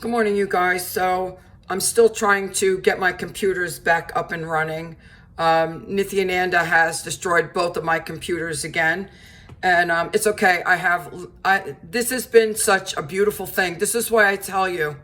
Good morning, you guys. So I'm still trying to get my computers back up and running. Nithyananda has destroyed both of my computers again. And it's okay. This has been such a beautiful thing. This is why I tell you,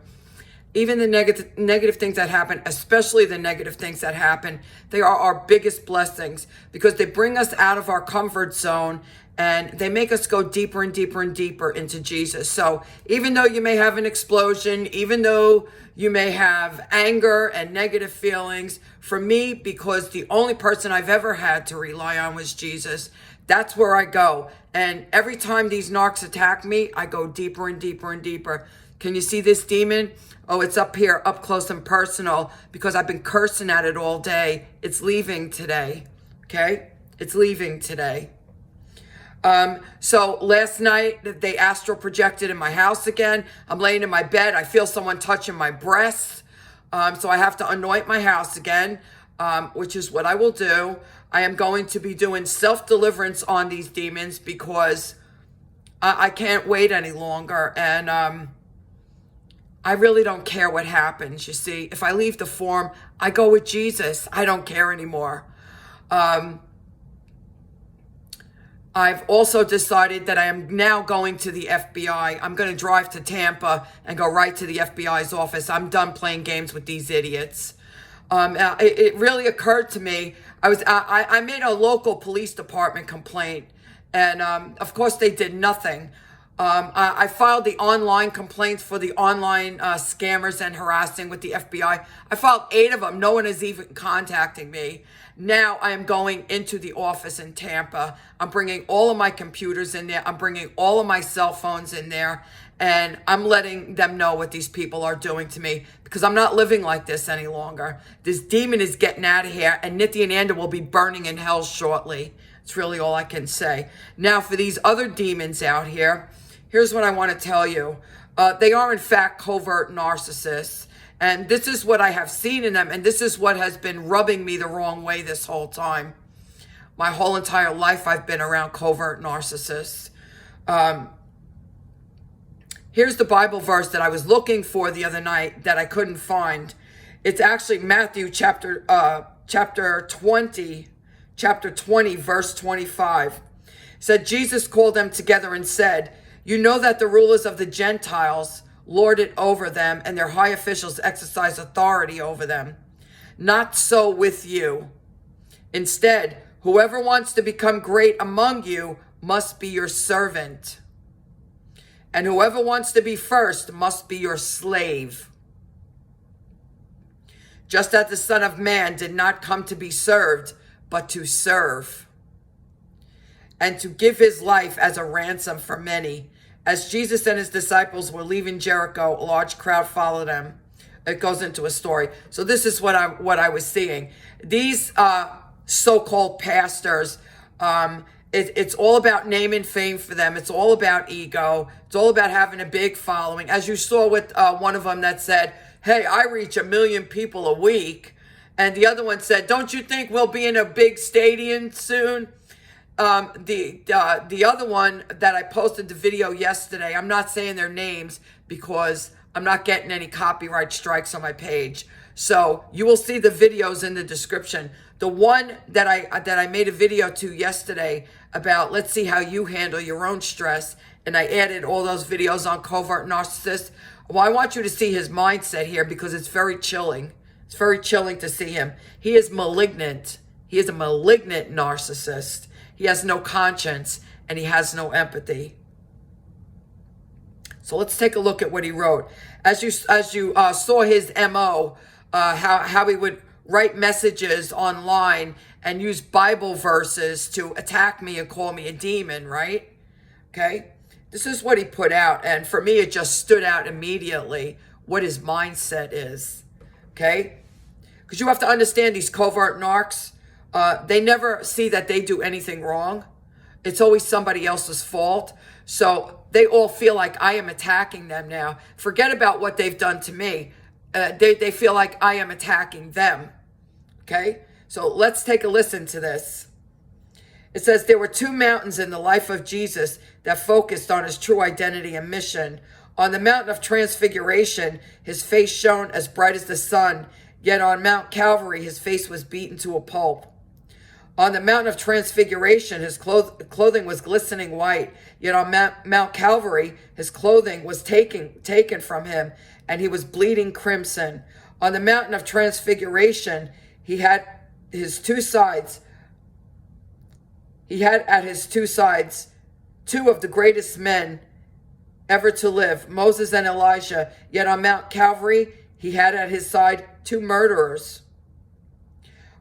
even the negative things that happen, especially the negative things that happen, they are our biggest blessings because they bring us out of our comfort zone and they make us go deeper and deeper and deeper into Jesus. So even though you may have an explosion, even though you may have anger and negative feelings, for me, because the only person I've ever had to rely on was Jesus, that's where I go. And every time these narcs attack me, I go deeper and deeper and deeper. Can you see this demon? Oh, it's up here, up close and personal, because I've been cursing at it all day. It's leaving today, okay? It's leaving today. So last night, they astral projected in my house again. I'm laying in my bed. I feel someone touching my breasts. So I have to anoint my house again, which is what I will do. I am going to be doing self-deliverance on these demons because I can't wait any longer. And I really don't care what happens. You see, if I leave the form, I go with Jesus. I don't care anymore. I've also decided that I am now going to the FBI. I'm going to drive to Tampa and go right to the FBI's office. I'm done playing games with these idiots. It really occurred to me. I made a local police department complaint, and of course they did nothing. I filed the online complaints for the online scammers and harassing with the FBI. I filed 8 of them. No one is even contacting me. Now I am going into the office in Tampa. I'm bringing all of my computers in there. I'm bringing all of my cell phones in there. And I'm letting them know what these people are doing to me because I'm not living like this any longer. This demon is getting out of here, and Nithyananda will be burning in hell shortly. It's really all I can say. Now, for these other demons out here, here's what I want to tell you. They are, in fact, covert narcissists. And this is what I have seen in them. And this is what has been rubbing me the wrong way this whole time. My whole entire life, I've been around covert narcissists. Here's the Bible verse that I was looking for the other night that I couldn't find. It's actually Matthew chapter 20, verse 25. It said, Jesus called them together and said, "You know that the rulers of the Gentiles lord it over them, and their high officials exercise authority over them. Not so with you. Instead, whoever wants to become great among you must be your servant. And whoever wants to be first must be your slave. Just as the Son of Man did not come to be served, but to serve, and to give his life as a ransom for many." As Jesus and his disciples were leaving Jericho, a large crowd followed them. It goes into a story. So this is what I was seeing. These so-called pastors, it's all about name and fame for them. It's all about ego. It's all about having a big following. As you saw with one of them that said, "Hey, I reach 1 million people a week." And the other one said, "Don't you think we'll be in a big stadium soon?" The other one that I posted the video yesterday, I'm not saying their names because I'm not getting any copyright strikes on my page. So you will see the videos in the description. The one that I made a video to yesterday about, let's see how you handle your own stress, and I added all those videos on covert narcissists. Well, I want you to see his mindset here because it's very chilling. It's very chilling to see him. He is malignant. He is a malignant narcissist. He has no conscience, and he has no empathy. So let's take a look at what he wrote. As you saw his MO, how he would write messages online and use Bible verses to attack me and call me a demon, right? Okay? This is what he put out, and for me, it just stood out immediately what his mindset is, okay? Because you have to understand these covert narcs, they never see that they do anything wrong. It's always somebody else's fault. So they all feel like I am attacking them now. Forget about what they've done to me. They feel like I am attacking them. Okay? So let's take a listen to this. It says, there were 2 mountains in the life of Jesus that focused on his true identity and mission. On the mountain of transfiguration, his face shone as bright as the sun, yet on Mount Calvary, his face was beaten to a pulp. On the mountain of transfiguration, his clothing was glistening white, yet on Mount Calvary, his clothing was taken from him, and he was bleeding crimson. On the mountain of transfiguration, he had at his two sides two of the greatest men ever to live, Moses and Elijah. Yet on Mount Calvary, he had at his side two murderers.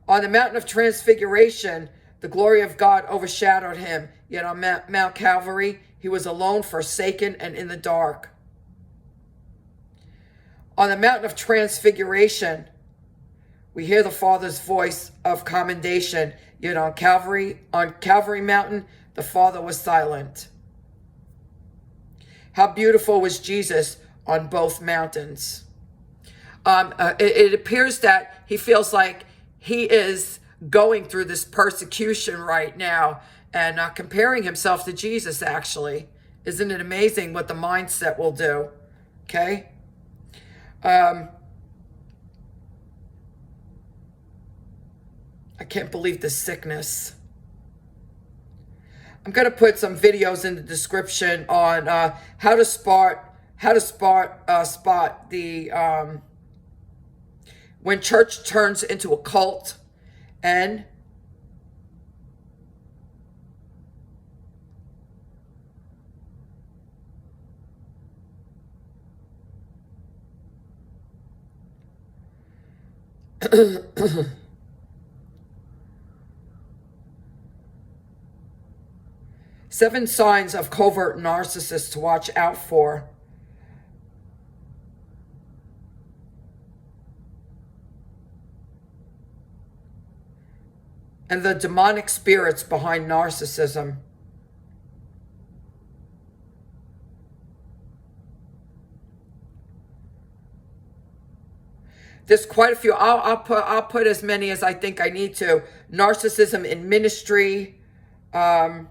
On the mountain of transfiguration, the glory of God overshadowed him. Yet on Mount Calvary, he was alone, forsaken, and in the dark. On the mountain of transfiguration, we hear the Father's voice of commendation. Yet on Calvary Mountain, the Father was silent. How beautiful was Jesus on both mountains. It appears that he feels like he is going through this persecution right now and comparing himself to Jesus, actually. Isn't it amazing what the mindset will do? Okay? I can't believe the sickness. I'm going to put some videos in the description on how to spot the when church turns into a cult, and seven signs of covert narcissists to watch out for. And the demonic spirits behind narcissism. There's quite a few. I'll put as many as I think I need to. Narcissism in ministry, narcissism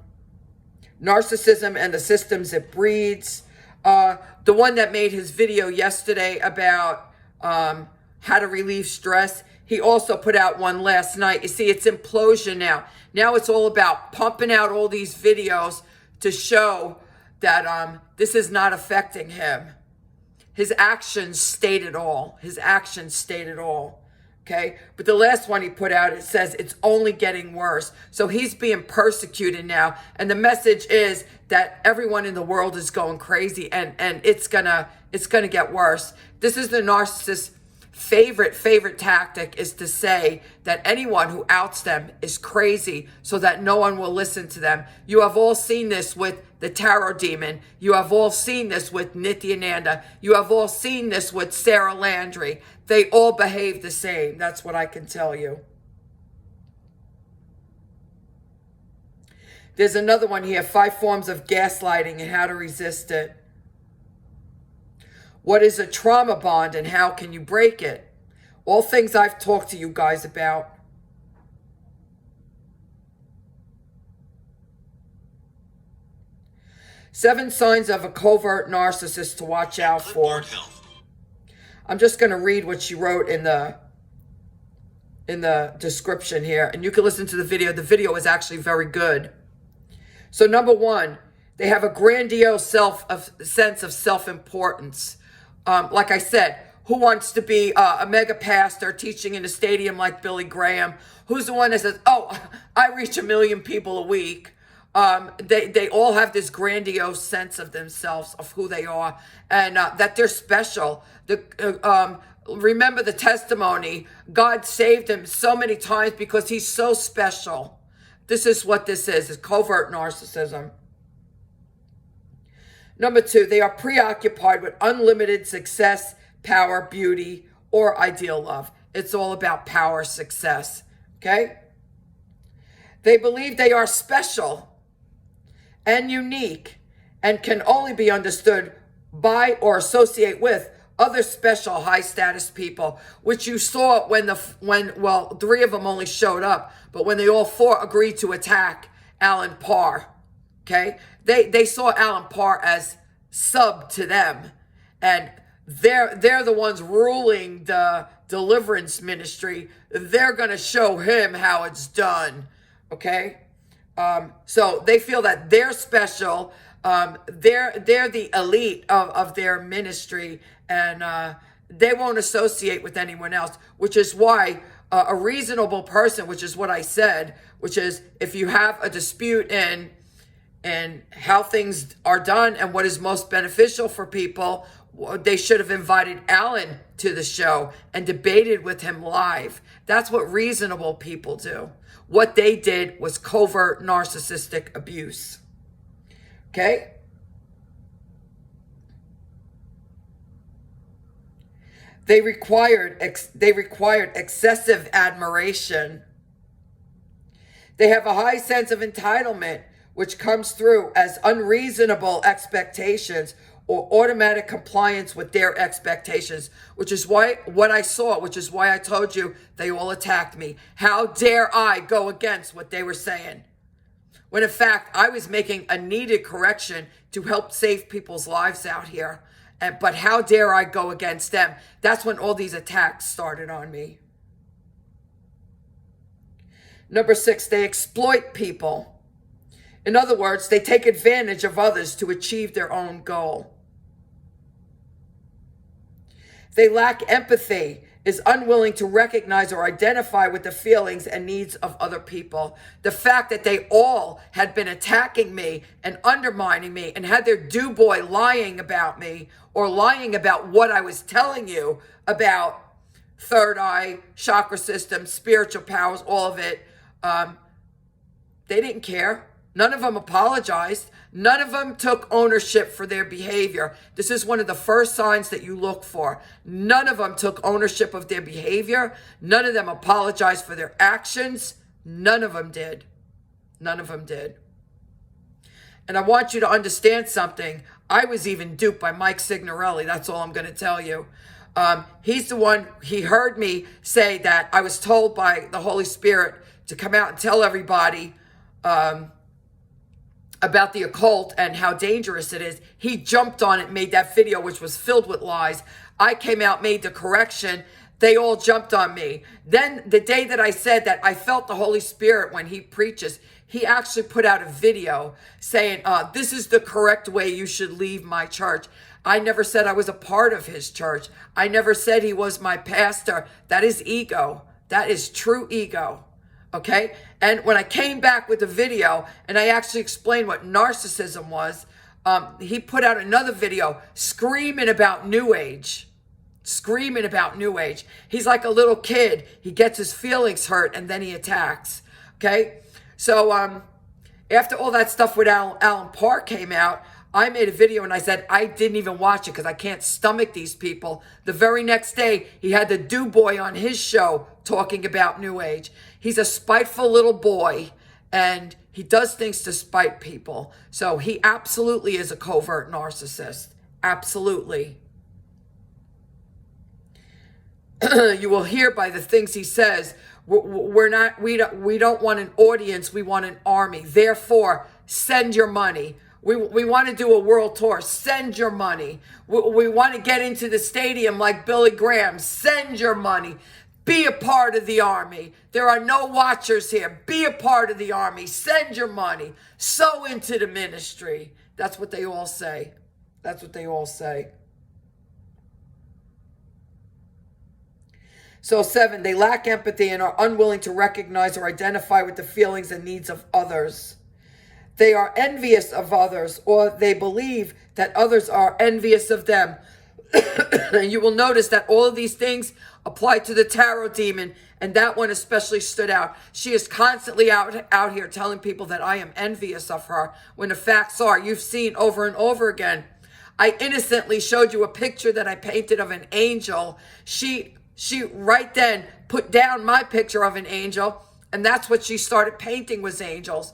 and the systems it breeds. The one that made his video yesterday about how to relieve stress. He also put out one last night. You see, it's implosion now. Now it's all about pumping out all these videos to show that this is not affecting him. His actions state it all. His actions state it all. Okay? But the last one he put out, it says it's only getting worse. So he's being persecuted now. And the message is that everyone in the world is going crazy and it's gonna get worse. This is the narcissist's favorite tactic, is to say that anyone who outs them is crazy so that no one will listen to them. You have all seen this with the tarot demon. You have all seen this with Nithyananda. You have all seen this with Sarah Landry. They all behave the same. That's what I can tell you. There's another one here, 5 forms of gaslighting and how to resist it. What is a trauma bond and how can you break it? All things I've talked to you guys about. Seven signs of a covert narcissist to watch out for. I'm just going to read what she wrote in the description here, and you can listen to the video. The video is actually very good. So number 1, they have a grandiose sense of self-importance. Like I said, who wants to be a mega pastor teaching in a stadium like Billy Graham? Who's the one that says, oh, I reach 1 million people a week? They all have this grandiose sense of themselves, of who they are, and that they're special. Remember the testimony. God saved him so many times because he's so special. This is what this is covert narcissism. Number 2, they are preoccupied with unlimited success, power, beauty, or ideal love. It's all about power, success, okay? They believe they are special and unique and can only be understood by or associate with other special high-status people, which you saw when 3 of them only showed up, but when they all 4 agreed to attack Alan Parr, okay? They saw Alan Parr as sub to them. and they're the ones ruling the deliverance ministry. They're going to show him how it's done. Okay? So they feel that they're special. They're the elite of their ministry, and they won't associate with anyone else, which is why a reasonable person, which is what I said, which is if you have a dispute in how things are done and what is most beneficial for people, they should have invited Alan to the show and debated with him live. That's what reasonable people do. What they did was covert narcissistic abuse. Okay? They required excessive admiration. They have a high sense of entitlement, which comes through as unreasonable expectations or automatic compliance with their expectations, which is why what I saw, which is why I told you they all attacked me. How dare I go against what they were saying? When in fact, I was making a needed correction to help save people's lives out here. But how dare I go against them? That's when all these attacks started on me. Number 6, they exploit people. In other words, they take advantage of others to achieve their own goal. They lack empathy, is unwilling to recognize or identify with the feelings and needs of other people. The fact that they all had been attacking me and undermining me and had their do-boy lying about me or lying about what I was telling you about third eye, chakra system, spiritual powers, all of it, they didn't care. None of them apologized. None of them took ownership for their behavior. This is one of the first signs that you look for. None of them took ownership of their behavior. None of them apologized for their actions. None of them did. None of them did. And I want you to understand something. I was even duped by Mike Signorelli. That's all I'm going to tell you. He's the one, he heard me say that I was told by the Holy Spirit to come out and tell everybody about the occult and how dangerous it is. He jumped on it, made that video, which was filled with lies. I came out, made the correction. They all jumped on me. Then the day that I said that I felt the Holy Spirit when he preaches, he actually put out a video saying, this is the correct way you should leave my church. I never said I was a part of his church. I never said he was my pastor. That is ego. That is true ego. Okay? And when I came back with the video and I actually explained what narcissism was, he put out another video screaming about New Age. Screaming about New Age. He's like a little kid. He gets his feelings hurt and then he attacks. Okay? So after all that stuff with Alan Park came out, I made a video and I said I didn't even watch it because I can't stomach these people. The very next day, he had the do-boy on his show talking about New Age. He's a spiteful little boy and he does things to spite people. So he absolutely is a covert narcissist. Absolutely. You will hear by the things he says, we don't want an audience, we want an army. Therefore, send your money. We want to do a world tour. Send your money. We want to get into the stadium like Billy Graham. Send your money. Be a part of the army. There are no watchers here. Be a part of the army. Send your money. Sow into the ministry. That's what they all say. That's what they all say. So 7, they lack empathy and are unwilling to recognize or identify with the feelings and needs of others. They are envious of others, or they believe that others are envious of them. And you will notice that all of these things apply to the tarot demon, and that one especially stood out. She is constantly out here telling people that I am envious of her, when the facts are, you've seen over and over again. I innocently showed you a picture that I painted of an angel. She right then put down my picture of an angel, and that's what she started painting was angels.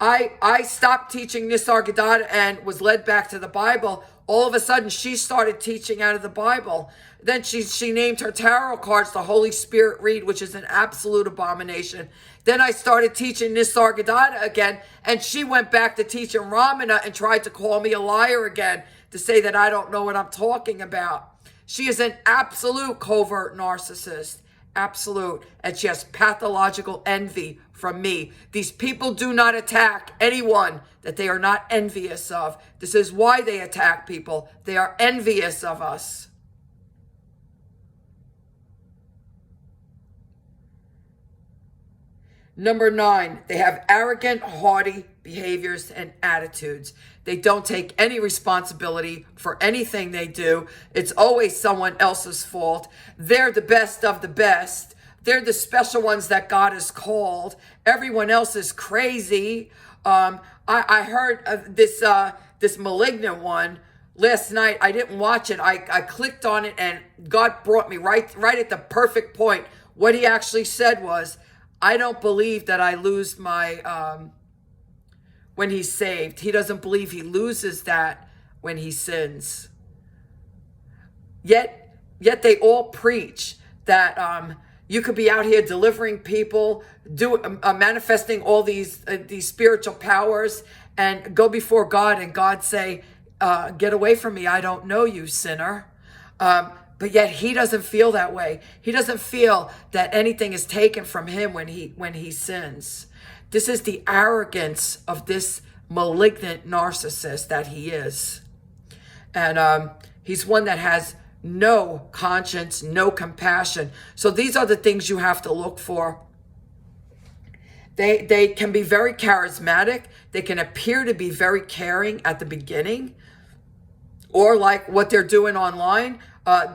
I stopped teaching Nisargadatta and was led back to the Bible. All of a sudden, she started teaching out of the Bible. Then she named her tarot cards the Holy Spirit read, which is an absolute abomination. Then I started teaching Nisargadatta again, and she went back to teaching Ramana and tried to call me a liar again. to say that I don't know what I'm talking about. She is an absolute covert narcissist. Absolute. And she has pathological envy from me. These people do not attack anyone that they are not envious of. This is why they attack people. They are envious of us. Number 9, they have arrogant, haughty behaviors and attitudes. They don't take any responsibility for anything they do. It's always someone else's fault. They're the best of the best. They're the special ones that God has called. Everyone else is crazy. I heard this malignant one last night. I didn't watch it. I clicked on it and God brought me right at the perfect point. What he actually said was, I don't believe that I lose my, when he's saved. He doesn't believe he loses that when he sins. Yet they all preach that you could be out here delivering people, manifesting all these spiritual powers, and go before God and God say, get away from me, I don't know you, sinner. But yet he doesn't feel that way. He doesn't feel that anything is taken from him when he sins. This is the arrogance of this malignant narcissist that he is. And he's one that has no conscience, no compassion. So these are the things you have to look for. They can be very charismatic. They can appear to be very caring at the beginning, or like what they're doing online.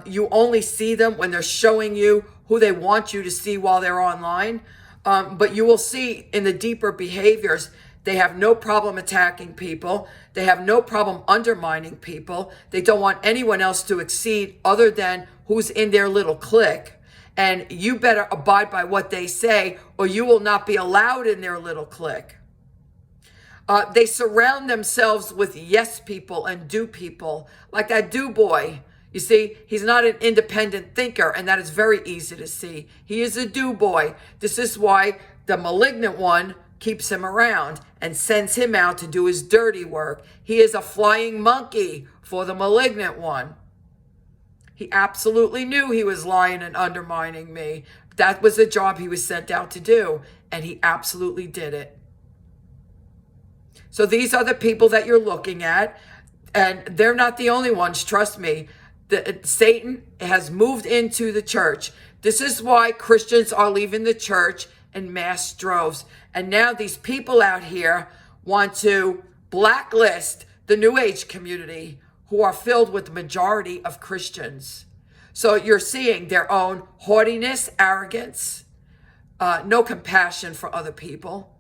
You only see them when they're showing you who they want you to see while they're online. But you will see in the deeper behaviors, they have no problem attacking people. They have no problem undermining people. They don't want anyone else to exceed other than who's in their little clique. And you better abide by what they say, or you will not be allowed in their little clique. They surround themselves with yes people and do people, like that do boy. You see, he's not an independent thinker, and that is very easy to see. He is a do boy. This is why the malignant one keeps him around and sends him out to do his dirty work. He is a flying monkey for the malignant one. He absolutely knew he was lying and undermining me. That was the job he was sent out to do, and he absolutely did it. So these are the people that you're looking at, and they're not the only ones, trust me. Satan has moved into the church. This is why Christians are leaving the church in mass droves. And now these people out here want to blacklist the New Age community, who are filled with the majority of Christians. So you're seeing their own haughtiness, arrogance, no compassion for other people,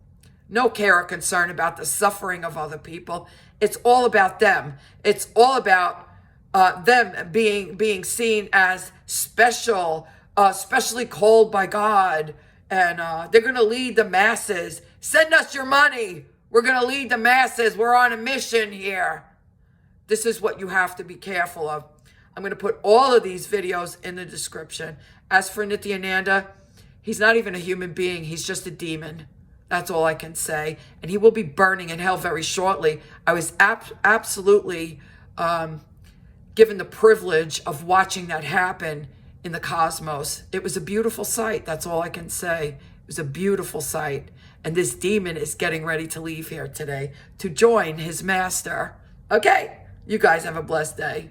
no care or concern about the suffering of other people. It's all about them. It's all about them being seen as special, specially called by God. And they're going to lead the masses. Send us your money. We're going to lead the masses. We're on a mission here. This is what you have to be careful of. I'm going to put all of these videos in the description. As for Nityananda, he's not even a human being. He's just a demon. That's all I can say. And he will be burning in hell very shortly. I was absolutely given the privilege of watching that happen in the cosmos. It was a beautiful sight. That's all I can say. It was a beautiful sight. And this demon is getting ready to leave here today to join his master. Okay, you guys have a blessed day.